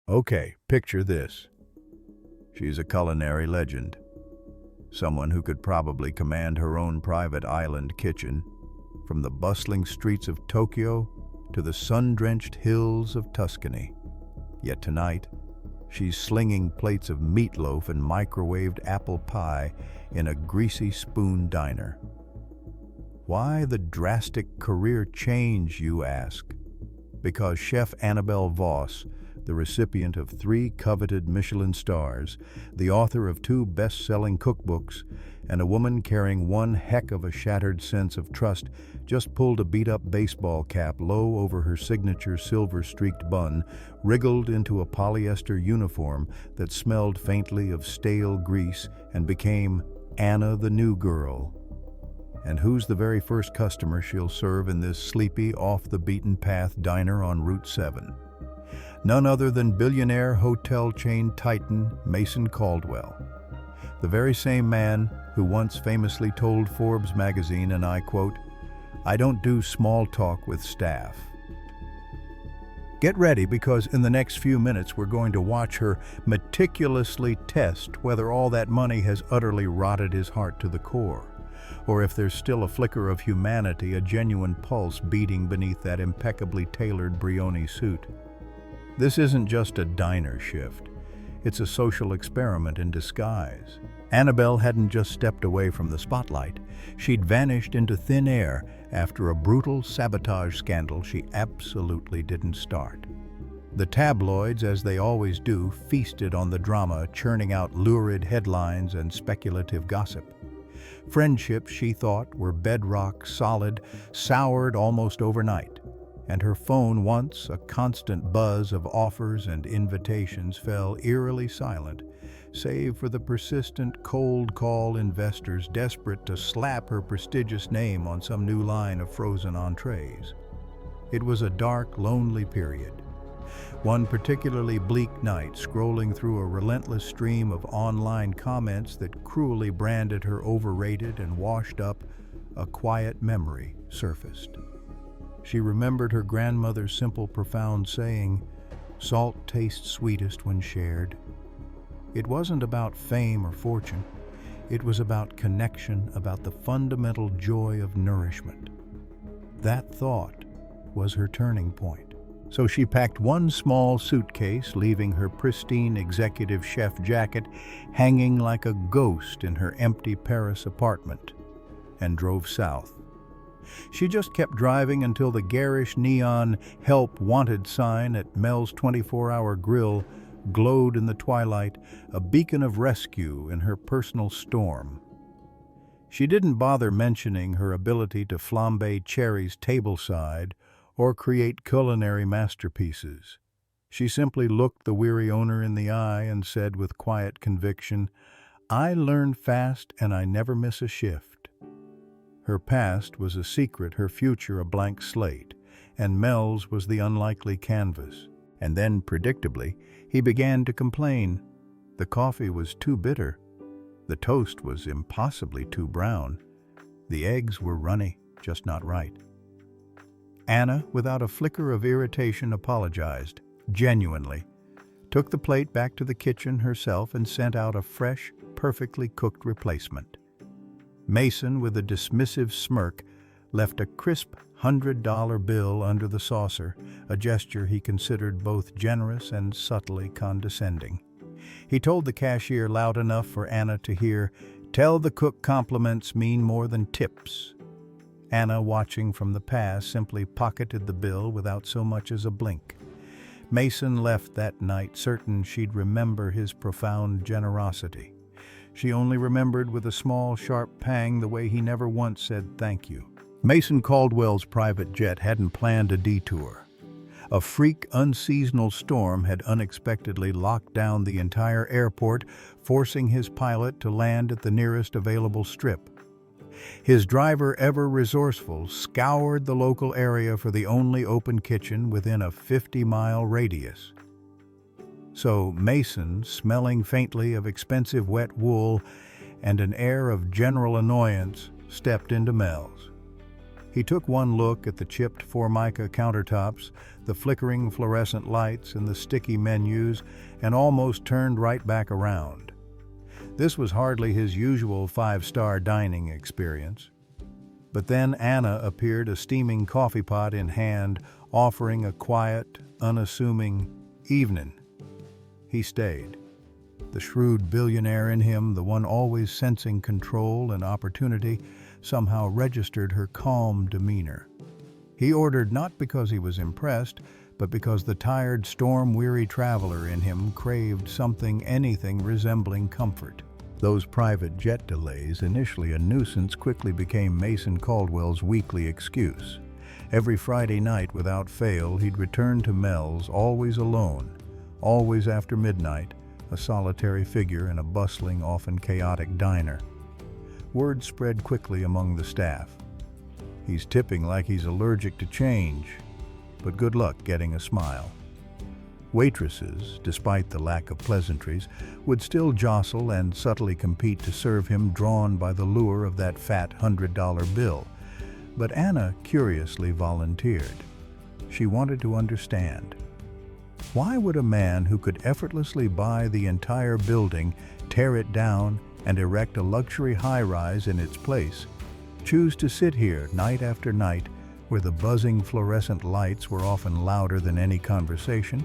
Okay, picture this. She's a culinary legend. Someone who could probably command her own private island kitchen, from the bustling streets of Tokyo to the sun-drenched hills of Tuscany. Yet tonight, she's slinging plates of meatloaf and microwaved apple pie in a greasy spoon diner. Why the drastic career change, you ask? Because Chef Annabelle Voss, the recipient of 3 coveted Michelin stars, the author of 2 best-selling cookbooks, and a woman carrying one heck of a shattered sense of trust, just pulled a beat-up baseball cap low over her signature silver-streaked bun, wriggled into a polyester uniform that smelled faintly of stale grease, and became Anna the New Girl. And who's the very first customer she'll serve in this sleepy, off-the-beaten-path diner on Route 7? None other than billionaire hotel chain titan Mason Caldwell, the very same man who once famously told Forbes magazine, and I quote, "I don't do small talk with staff." Get ready, because in the next few minutes we're going to watch her meticulously test whether all that money has utterly rotted his heart to the core, or if there's still a flicker of humanity, a genuine pulse beating beneath that impeccably tailored Brioni suit. This isn't just a diner shift. It's a social experiment in disguise. Annabelle hadn't just stepped away from the spotlight. She'd vanished into thin air after a brutal sabotage scandal she absolutely didn't start. The tabloids, as they always do, feasted on the drama, churning out lurid headlines and speculative gossip. Friendships she thought were bedrock solid soured almost overnight, and her phone, once a constant buzz of offers and invitations, fell eerily silent, save for the persistent cold call investors desperate to slap her prestigious name on some new line of frozen entrees. It was a dark, lonely period. One particularly bleak night, scrolling through a relentless stream of online comments that cruelly branded her overrated and washed up, a quiet memory surfaced. She remembered her grandmother's simple, profound saying, "Salt tastes sweetest when shared." It wasn't about fame or fortune. It was about connection, about the fundamental joy of nourishment. That thought was her turning point. So she packed one small suitcase, leaving her pristine executive chef jacket hanging like a ghost in her empty Paris apartment, and drove south. She just kept driving until the garish neon "Help Wanted" sign at Mel's 24-hour grill glowed in the twilight, a beacon of rescue in her personal storm. She didn't bother mentioning her ability to flambe cherries tableside or create culinary masterpieces. She simply looked the weary owner in the eye and said with quiet conviction, "I learn fast and I never miss a shift." Her past was a secret, her future a blank slate, and Mel's was the unlikely canvas. And then, predictably, he began to complain. The coffee was too bitter. The toast was impossibly too brown. The eggs were runny, just not right. Anna, without a flicker of irritation, apologized, genuinely, took the plate back to the kitchen herself, and sent out a fresh, perfectly cooked replacement. Mason, with a dismissive smirk, left a crisp $100 bill under the saucer, a gesture he considered both generous and subtly condescending. He told the cashier loud enough for Anna to hear, "Tell the cook compliments mean more than tips." Anna, watching from the pass, simply pocketed the bill without so much as a blink. Mason left that night certain she'd remember his profound generosity. She only remembered with a small, sharp pang the way he never once said thank you. Mason Caldwell's private jet hadn't planned a detour. A freak, unseasonal storm had unexpectedly locked down the entire airport, forcing his pilot to land at the nearest available strip. His driver, ever resourceful, scoured the local area for the only open kitchen within a 50-mile radius. So Mason, smelling faintly of expensive wet wool and an air of general annoyance, stepped into Mel's. He took one look at the chipped Formica countertops, the flickering fluorescent lights, and the sticky menus, and almost turned right back around. This was hardly his usual five-star dining experience. But then Anna appeared, a steaming coffee pot in hand, offering a quiet, unassuming evening. He stayed. The shrewd billionaire in him, the one always sensing control and opportunity, somehow registered her calm demeanor. He ordered not because he was impressed, but because the tired, storm-weary traveler in him craved anything resembling comfort. Those private jet delays, initially a nuisance, quickly became Mason Caldwell's weekly excuse. Every Friday night, without fail, he'd return to Mel's, always alone, always after midnight, a solitary figure in a bustling, often chaotic diner. Word spread quickly among the staff. He's tipping like he's allergic to change, but good luck getting a smile. Waitresses, despite the lack of pleasantries, would still jostle and subtly compete to serve him, drawn by the lure of that fat $100 bill. But Anna curiously volunteered. She wanted to understand. Why would a man who could effortlessly buy the entire building, tear it down, and erect a luxury high-rise in its place, choose to sit here night after night, where the buzzing fluorescent lights were often louder than any conversation?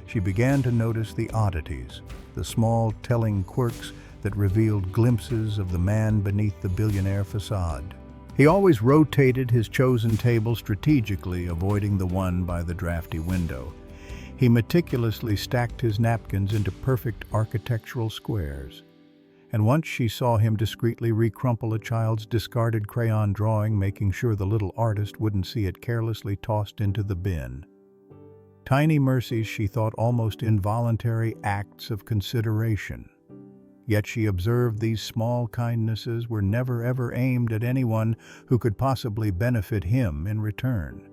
She began to notice the oddities, the small, telling quirks that revealed glimpses of the man beneath the billionaire facade. He always rotated his chosen table strategically, avoiding the one by the drafty window. He meticulously stacked his napkins into perfect architectural squares. And once she saw him discreetly recrumple a child's discarded crayon drawing, making sure the little artist wouldn't see it carelessly tossed into the bin. Tiny mercies she thought almost involuntary acts of consideration. Yet she observed these small kindnesses were never ever aimed at anyone who could possibly benefit him in return.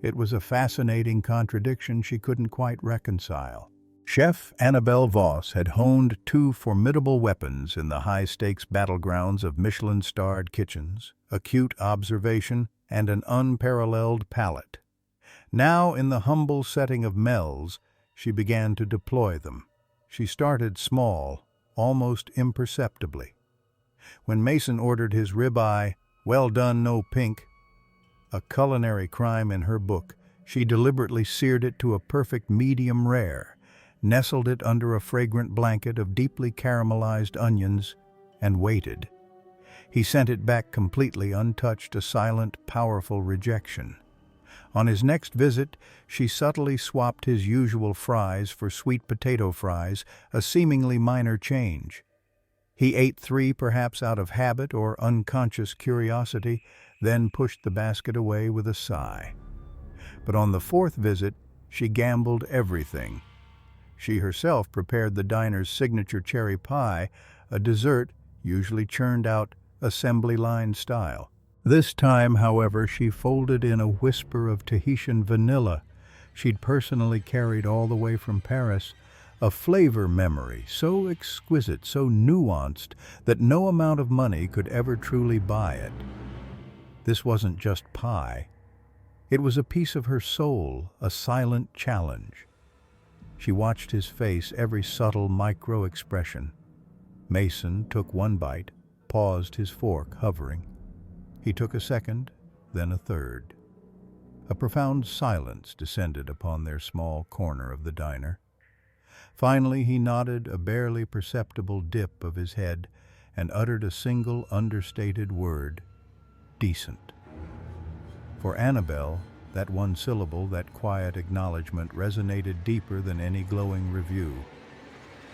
It was a fascinating contradiction she couldn't quite reconcile. Chef Annabelle Voss had honed two formidable weapons in the high-stakes battlegrounds of Michelin-starred kitchens: acute observation and an unparalleled palate. Now, in the humble setting of Mel's, she began to deploy them. She started small, almost imperceptibly. When Mason ordered his ribeye, well done, no pink, a culinary crime in her book, she deliberately seared it to a perfect medium rare, nestled it under a fragrant blanket of deeply caramelized onions, and waited. He sent it back completely untouched, a silent, powerful rejection. On his next visit, she subtly swapped his usual fries for sweet potato fries, a seemingly minor change. He ate three, perhaps out of habit or unconscious curiosity, then pushed the basket away with a sigh. But on the fourth visit, she gambled everything. She herself prepared the diner's signature cherry pie, a dessert usually churned out assembly line style. This time, however, she folded in a whisper of Tahitian vanilla she'd personally carried all the way from Paris, a flavor memory so exquisite, so nuanced, that no amount of money could ever truly buy it. This wasn't just pie. It was a piece of her soul, a silent challenge. She watched his face, every subtle micro-expression. Mason took one bite, paused, his fork hovering. He took a second, then a third. A profound silence descended upon their small corner of the diner. Finally, he nodded a barely perceptible dip of his head and uttered a single understated word: decent. For Annabelle, that one syllable, that quiet acknowledgement, resonated deeper than any glowing review.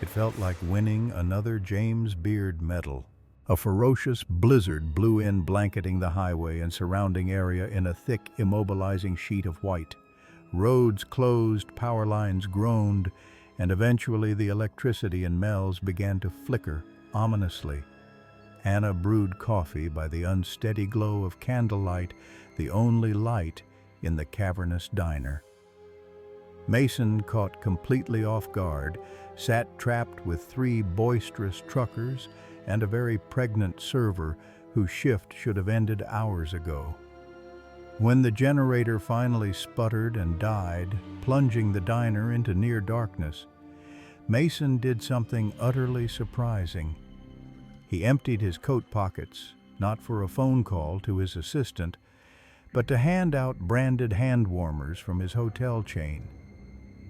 It felt like winning another James Beard medal. A ferocious blizzard blew in, blanketing the highway and surrounding area in a thick, immobilizing sheet of white. Roads closed, power lines groaned, and eventually the electricity in Mel's began to flicker ominously. Anna brewed coffee by the unsteady glow of candlelight, the only light in the cavernous diner. Mason, caught completely off guard, sat trapped with three boisterous truckers and a very pregnant server whose shift should have ended hours ago. When the generator finally sputtered and died, plunging the diner into near darkness, Mason did something utterly surprising. He emptied his coat pockets, not for a phone call to his assistant, but to hand out branded hand warmers from his hotel chain.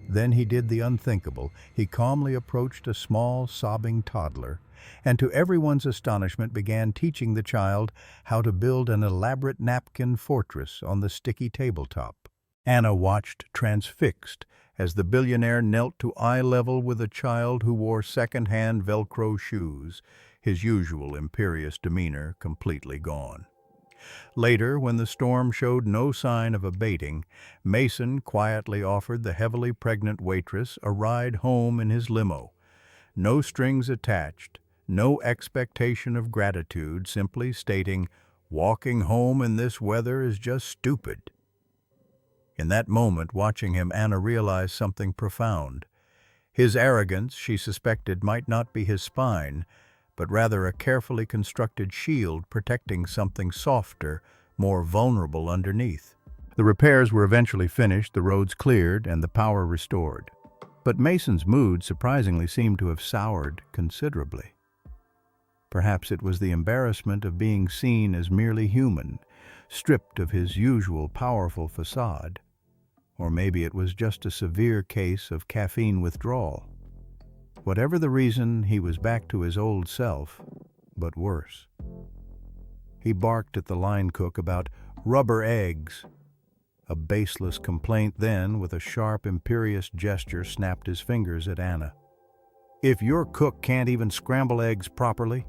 Then he did the unthinkable. He calmly approached a small, sobbing toddler, and to everyone's astonishment began teaching the child how to build an elaborate napkin fortress on the sticky tabletop. Anna watched transfixed as the billionaire knelt to eye level with a child who wore second-hand Velcro shoes, his usual imperious demeanor completely gone. Later, when the storm showed no sign of abating, Mason quietly offered the heavily pregnant waitress a ride home in his limo. No strings attached, no expectation of gratitude, simply stating, "Walking home in this weather is just stupid." In that moment, watching him, Anna realized something profound. His arrogance, she suspected, might not be his spine, but rather a carefully constructed shield protecting something softer, more vulnerable underneath. The repairs were eventually finished, the roads cleared, and the power restored. But Mason's mood surprisingly seemed to have soured considerably. Perhaps it was the embarrassment of being seen as merely human, stripped of his usual powerful facade. Or maybe it was just a severe case of caffeine withdrawal. Whatever the reason, he was back to his old self, but worse. He barked at the line cook about rubber eggs. A baseless complaint, then, with a sharp, imperious gesture, snapped his fingers at Anna. "If your cook can't even scramble eggs properly,"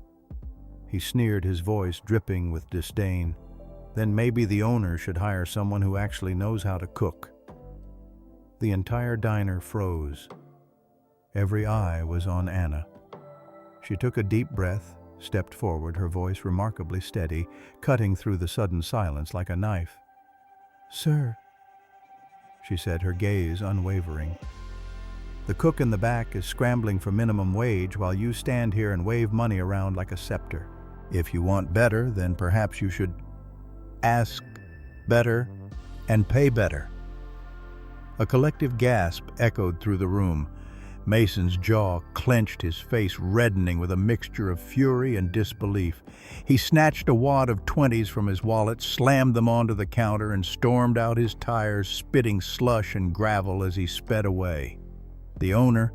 he sneered, his voice dripping with disdain, "then maybe the owner should hire someone who actually knows how to cook." The entire diner froze. Every eye was on Anna. She took a deep breath, stepped forward, her voice remarkably steady, cutting through the sudden silence like a knife. "Sir," she said, her gaze unwavering. "The cook in the back is scrambling for minimum wage while you stand here and wave money around like a scepter. If you want better, then perhaps you should ask better and pay better." A collective gasp echoed through the room. Mason's jaw clenched, his face reddening with a mixture of fury and disbelief. He snatched a wad of 20s from his wallet, slammed them onto the counter, and stormed out his tires, spitting slush and gravel as he sped away. The owner,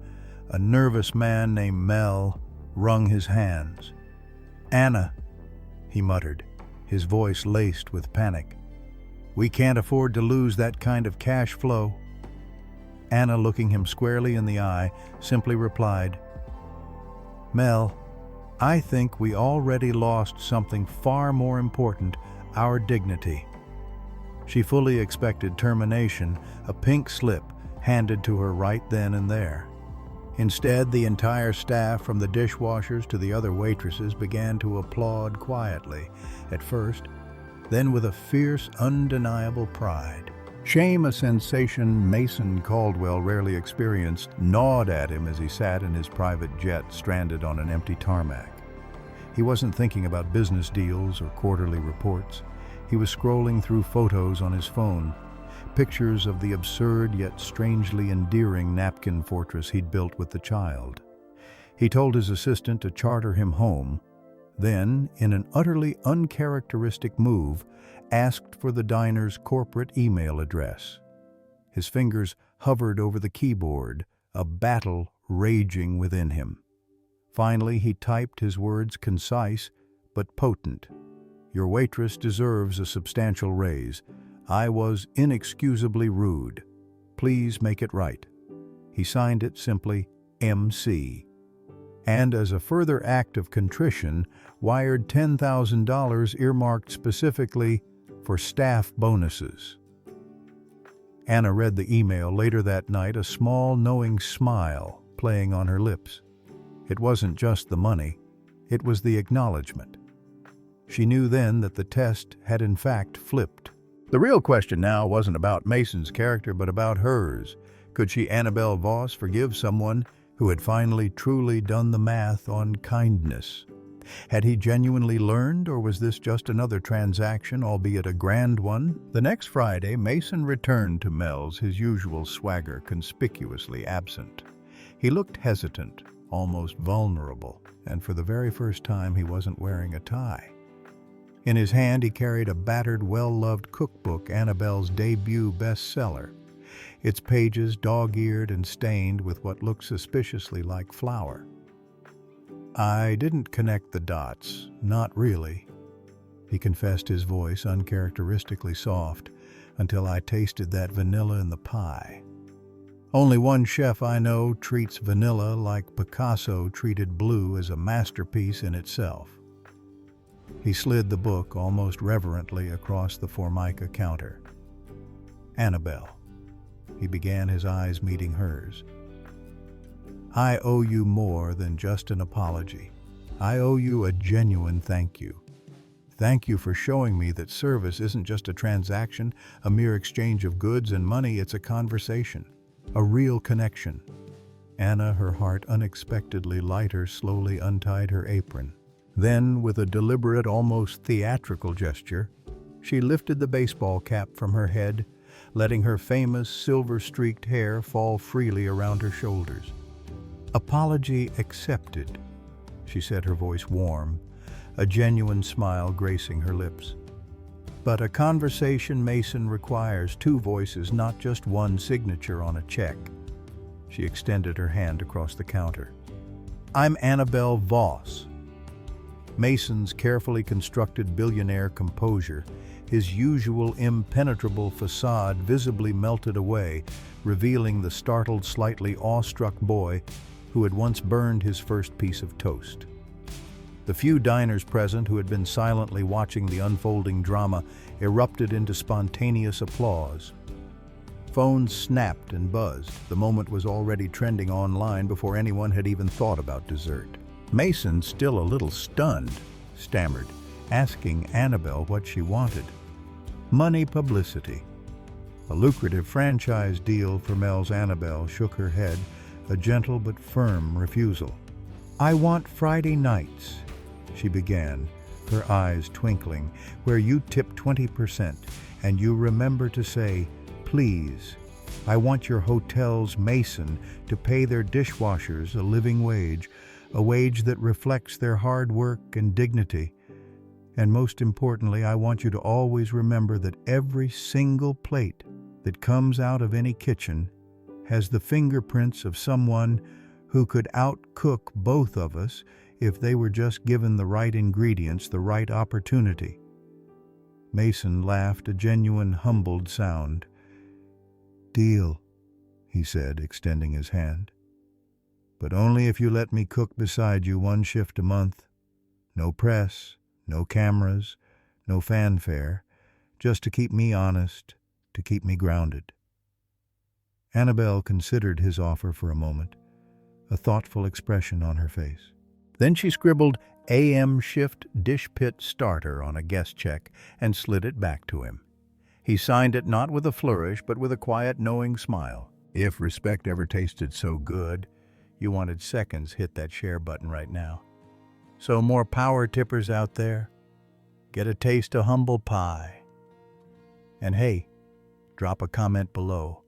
a nervous man named Mel, wrung his hands. "Anna," he muttered, his voice laced with panic. "We can't afford to lose that kind of cash flow." Anna, looking him squarely in the eye, simply replied, "Mel, I think we already lost something far more important, our dignity." She fully expected termination, a pink slip handed to her right then and there. Instead, the entire staff, from the dishwashers to the other waitresses, began to applaud quietly, at first, then with a fierce, undeniable pride. Shame, a sensation Mason Caldwell rarely experienced, gnawed at him as he sat in his private jet stranded on an empty tarmac. He wasn't thinking about business deals or quarterly reports. He was scrolling through photos on his phone, pictures of the absurd yet strangely endearing napkin fortress he'd built with the child. He told his assistant to charter him home, then, in an utterly uncharacteristic move, asked for the diner's corporate email address. His fingers hovered over the keyboard, a battle raging within him. Finally, he typed his words concise but potent. "Your waitress deserves a substantial raise. I was inexcusably rude. Please make it right." He signed it simply MC. And as a further act of contrition, wired $10,000 earmarked specifically for staff bonuses. Anna read the email later that night, a small, knowing smile playing on her lips. It wasn't just the money, it was the acknowledgement. She knew then that the test had in fact flipped. The real question now wasn't about Mason's character, but about hers. Could she, Annabelle Voss, forgive someone who had finally truly done the math on kindness? Had he genuinely learned, or was this just another transaction, albeit a grand one? The next Friday, Mason returned to Mel's, his usual swagger conspicuously absent. He looked hesitant, almost vulnerable, and for the very first time he wasn't wearing a tie. In his hand he carried a battered, well-loved cookbook, Annabelle's debut bestseller, its pages dog-eared and stained with what looked suspiciously like flour. "I didn't connect the dots, not really," he confessed, his voice uncharacteristically soft, "until I tasted that vanilla in the pie. Only one chef I know treats vanilla like Picasso treated blue as a masterpiece in itself." He slid the book almost reverently across the Formica counter. "Annabelle," he began, his eyes meeting hers, "I owe you more than just an apology. I owe you a genuine thank you. Thank you for showing me that service isn't just a transaction, a mere exchange of goods and money. It's a conversation, a real connection." Anna, her heart unexpectedly lighter, slowly untied her apron. Then, with a deliberate, almost theatrical gesture, she lifted the baseball cap from her head, letting her famous silver-streaked hair fall freely around her shoulders. "Apology accepted," she said, her voice warm, a genuine smile gracing her lips. "But a conversation, Mason, requires two voices, not just one signature on a check." She extended her hand across the counter. "I'm Annabelle Voss." Mason's carefully constructed billionaire composure, his usual impenetrable facade, visibly melted away, revealing the startled, slightly awestruck boy who had once burned his first piece of toast. The few diners present, who had been silently watching the unfolding drama, erupted into spontaneous applause. Phones snapped and buzzed. The moment was already trending online before anyone had even thought about dessert. Mason, still a little stunned, stammered, asking Annabelle what she wanted. "Money, publicity." A lucrative franchise deal for Mel's. Annabelle shook her head, a gentle but firm refusal. "I want Friday nights," she began, her eyes twinkling, "where you tip 20%, and you remember to say, 'Please.' I want your hotel's Mason to pay their dishwashers a living wage, a wage that reflects their hard work and dignity. And most importantly, I want you to always remember that every single plate that comes out of any kitchen has the fingerprints of someone who could outcook both of us if they were just given the right ingredients, the right opportunity." Mason laughed, a genuine, humbled sound. "Deal," he said, extending his hand. "But only if you let me cook beside you one shift a month. No press, no cameras, no fanfare, just to keep me honest, to keep me grounded." Annabelle considered his offer for a moment, a thoughtful expression on her face. Then she scribbled "AM shift dish pit starter" on a guest check and slid it back to him. He signed it not with a flourish, but with a quiet, knowing smile. If respect ever tasted so good, you wanted seconds, hit that share button right now. So more power tippers out there, get a taste of humble pie. And hey, drop a comment below.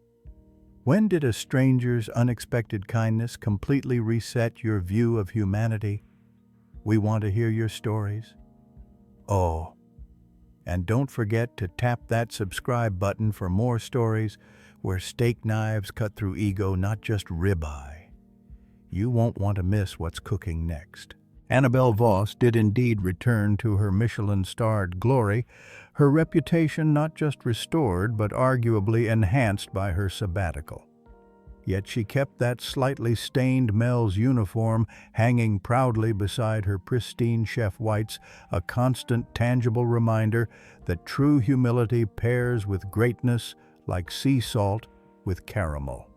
When did a stranger's unexpected kindness completely reset your view of humanity? We want to hear your stories. Oh, and don't forget to tap that subscribe button for more stories where steak knives cut through ego, not just ribeye. You won't want to miss what's cooking next. Annabelle Voss did indeed return to her Michelin-starred glory, her reputation not just restored but arguably enhanced by her sabbatical. Yet she kept that slightly stained Mel's uniform hanging proudly beside her pristine Chef White's, a constant, tangible reminder that true humility pairs with greatness like sea salt with caramel.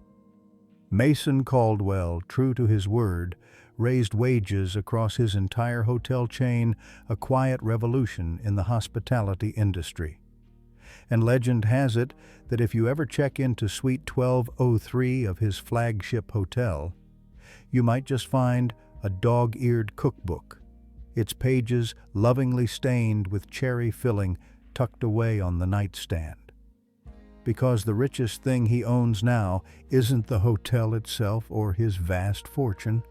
Mason Caldwell, true to his word, raised wages across his entire hotel chain, a quiet revolution in the hospitality industry. And legend has it that if you ever check into Suite 1203 of his flagship hotel, you might just find a dog-eared cookbook, its pages lovingly stained with cherry filling tucked away on the nightstand. Because the richest thing he owns now isn't the hotel itself or his vast fortune.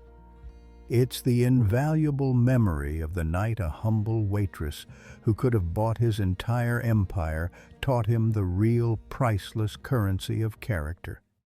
It's the invaluable memory of the night a humble waitress who could have bought his entire empire taught him the real priceless currency of character.